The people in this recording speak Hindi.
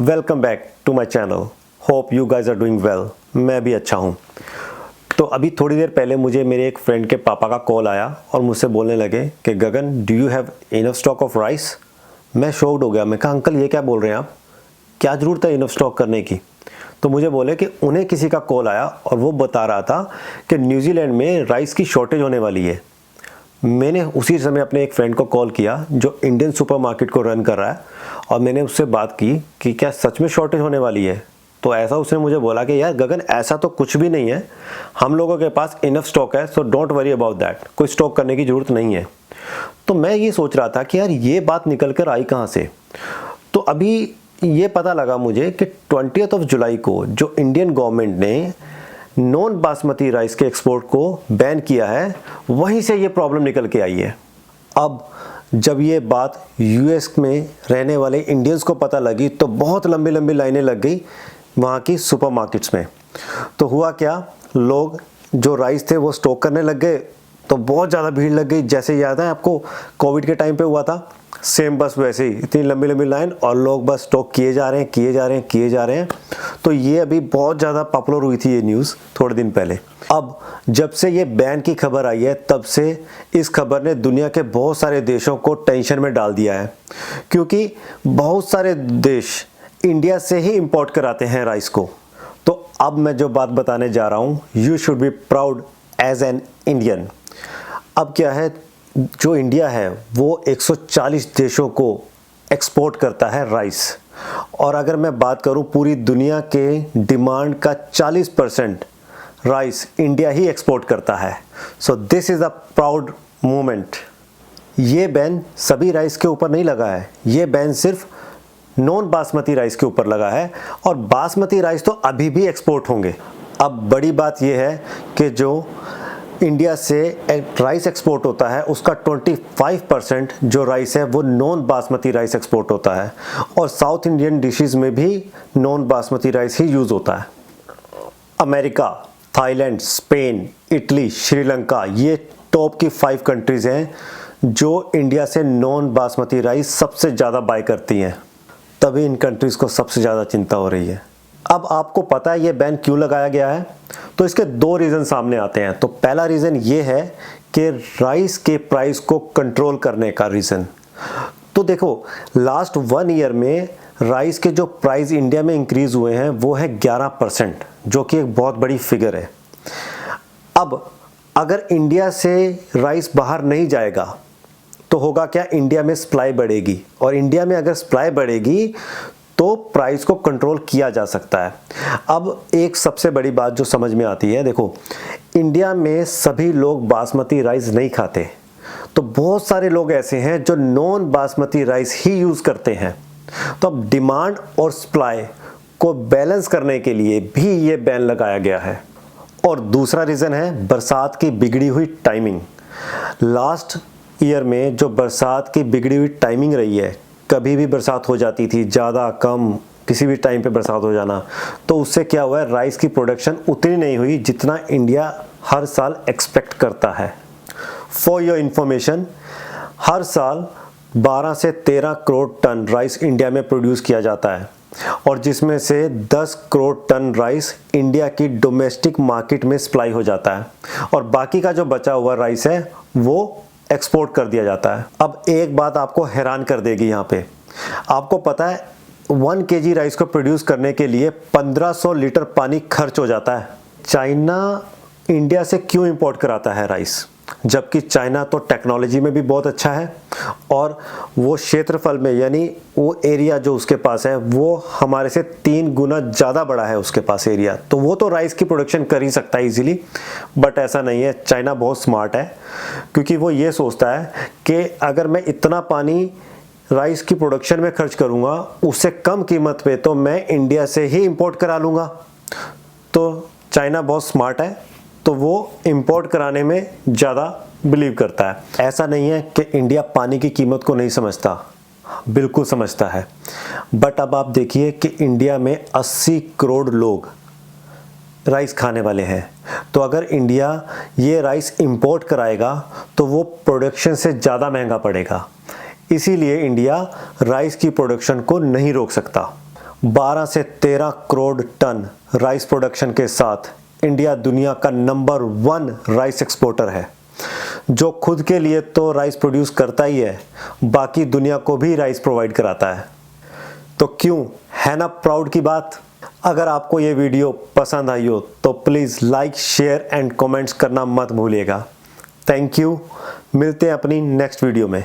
Welcome back to my channel. Hope you guys are doing well. मैं भी अच्छा हूँ। तो अभी थोड़ी देर पहले मुझे मेरे एक फ्रेंड के पापा का कॉल आया और मुझसे बोलने लगे कि Gagan, do you have enough stock of rice. मैं शॉक्ड हो गया। मैं कहा अंकल ये क्या बोल रहे हैं आप, क्या ज़रूरत है इनफ स्टॉक करने की। तो मुझे बोले कि उन्हें किसी का कॉल आया और वो बता रहा था कि न्यूजीलैंड में राइस की शॉर्टेज होने वाली है। मैंने उसी समय अपने एक फ्रेंड को कॉल किया जो इंडियन सुपरमार्केट को रन कर रहा है और मैंने उससे बात की कि क्या सच में शॉर्टेज होने वाली है। तो ऐसा उसने मुझे बोला कि यार गगन, ऐसा तो कुछ भी नहीं है, हम लोगों के पास इनफ स्टॉक है, so don't worry about that, कोई स्टॉक करने की ज़रूरत नहीं है। तो मैं ये सोच रहा था कि यार ये बात निकल कर आई कहाँ से। तो अभी ये पता लगा मुझे कि 20 जुलाई को जो इंडियन गवर्नमेंट ने नॉन बासमती राइस के एक्सपोर्ट को बैन किया है, वहीं से ये प्रॉब्लम निकल के आई है। अब जब ये बात यूएस में रहने वाले इंडियंस को पता लगी तो बहुत लंबी लंबी लाइनें लग गई वहाँ की सुपरमार्केट्स में। तो हुआ क्या, लोग जो राइस थे वो स्टॉक करने लग गए, तो बहुत ज़्यादा भीड़ लग गई। जैसे याद है आपको कोविड के टाइम पे हुआ था, सेम बस वैसे ही इतनी लंबी लंबी लाइन और लोग बस स्टॉक किए जा रहे हैं। तो ये अभी बहुत ज़्यादा पॉपुलर हुई थी ये न्यूज़ थोड़े दिन पहले। अब जब से ये बैन की खबर आई है तब से इस खबर ने दुनिया के बहुत सारे देशों को टेंशन में डाल दिया है, क्योंकि बहुत सारे देश इंडिया से ही इंपोर्ट कराते हैं राइस को। तो अब मैं जो बात बताने जा रहा हूँ, you should be proud as an Indian. अब क्या है, जो इंडिया है वो 140 देशों को एक्सपोर्ट करता है राइस, और अगर मैं बात करूं पूरी दुनिया के डिमांड का 40% राइस इंडिया ही एक्सपोर्ट करता है। So this is a proud moment. ये बैन सभी राइस के ऊपर नहीं लगा है, ये बैन सिर्फ नॉन बासमती राइस के ऊपर लगा है, और बासमती राइस तो अभी भी एक्सपोर्ट होंगे। अब बड़ी बात यह है कि जो इंडिया से राइस एक्सपोर्ट होता है उसका 25% जो राइस है वो नॉन बासमती राइस एक्सपोर्ट होता है, और साउथ इंडियन डिशेस में भी नॉन बासमती राइस ही यूज़ होता है। America, Thailand, Spain, Italy, Sri Lanka, ये टॉप की 5 कंट्रीज़ हैं जो इंडिया से नॉन बासमती राइस सबसे ज़्यादा बाय करती हैं। तभी इन कंट्रीज़ को सबसे ज़्यादा चिंता हो रही है। अब आपको पता है ये बैन क्यों लगाया गया है, तो इसके 2 रीज़न सामने आते हैं। तो पहला रीज़न ये है कि राइस के प्राइस को कंट्रोल करने का रीज़न। तो देखो, लास्ट 1 ईयर में राइस के जो प्राइस इंडिया में इंक्रीज़ हुए हैं वो है 11%, जो कि एक बहुत बड़ी फिगर है। अब अगर इंडिया से राइस बाहर नहीं जाएगा तो होगा क्या, इंडिया में सप्लाई बढ़ेगी, और इंडिया में अगर सप्लाई बढ़ेगी तो प्राइस को कंट्रोल किया जा सकता है। अब एक सबसे बड़ी बात जो समझ में आती है, देखो इंडिया में सभी लोग बासमती राइस नहीं खाते, तो बहुत सारे लोग ऐसे हैं जो नॉन बासमती राइस ही यूज़ करते हैं। तो अब डिमांड और सप्लाई को बैलेंस करने के लिए भी ये बैन लगाया गया है। और दूसरा रीज़न है बरसात की बिगड़ी हुई टाइमिंग। लास्ट ईयर में जो बरसात की बिगड़ी हुई टाइमिंग रही है, कभी भी बरसात हो जाती थी, ज़्यादा कम किसी भी टाइम पे बरसात हो जाना, तो उससे क्या हुआ है, राइस की प्रोडक्शन उतनी नहीं हुई जितना इंडिया हर साल एक्सपेक्ट करता है। फॉर योर इंफॉर्मेशन, हर साल 12 से 13 करोड़ टन राइस इंडिया में प्रोड्यूस किया जाता है, और जिसमें से 10 करोड़ टन राइस इंडिया की डोमेस्टिक मार्केट में सप्लाई हो जाता है, और बाकी का जो बचा हुआ राइस है वो एक्सपोर्ट कर दिया जाता है। अब एक बात आपको हैरान कर देगी यहाँ पे, आपको पता है 1 केजी राइस को प्रोड्यूस करने के लिए 1500 लीटर पानी खर्च हो जाता है। चाइना इंडिया से क्यों इंपोर्ट कराता है राइस, जबकि चाइना तो टेक्नोलॉजी में भी बहुत अच्छा है, और वो क्षेत्रफल में यानी वो एरिया जो उसके पास है वो हमारे से 3 गुना ज़्यादा बड़ा है उसके पास एरिया, तो वो तो राइस की प्रोडक्शन कर ही सकता है इजीली। बट ऐसा नहीं है, चाइना बहुत स्मार्ट है, क्योंकि वो ये सोचता है कि अगर मैं इतना पानी राइस की प्रोडक्शन में खर्च करूँगा उससे कम कीमत पे तो मैं इंडिया से ही इम्पोर्ट करा लूँगा। तो चाइना बहुत स्मार्ट है, तो वो इंपोर्ट कराने में ज़्यादा बिलीव करता है। ऐसा नहीं है कि इंडिया पानी की कीमत को नहीं समझता, बिल्कुल समझता है। बट अब आप देखिए कि इंडिया में 80 करोड़ लोग राइस खाने वाले हैं, तो अगर इंडिया ये राइस इंपोर्ट कराएगा तो वो प्रोडक्शन से ज़्यादा महंगा पड़ेगा। इसीलिए इंडिया राइस की प्रोडक्शन को नहीं रोक सकता। 12 से 13 करोड़ टन राइस प्रोडक्शन के साथ इंडिया दुनिया का नंबर 1 राइस एक्सपोर्टर है, जो खुद के लिए तो राइस प्रोड्यूस करता ही है, बाकी दुनिया को भी राइस प्रोवाइड कराता है। तो क्यों है ना प्राउड की बात। अगर आपको ये वीडियो पसंद आई हो तो please like, share and comments करना मत भूलिएगा। Thank you. मिलते हैं अपनी नेक्स्ट वीडियो में।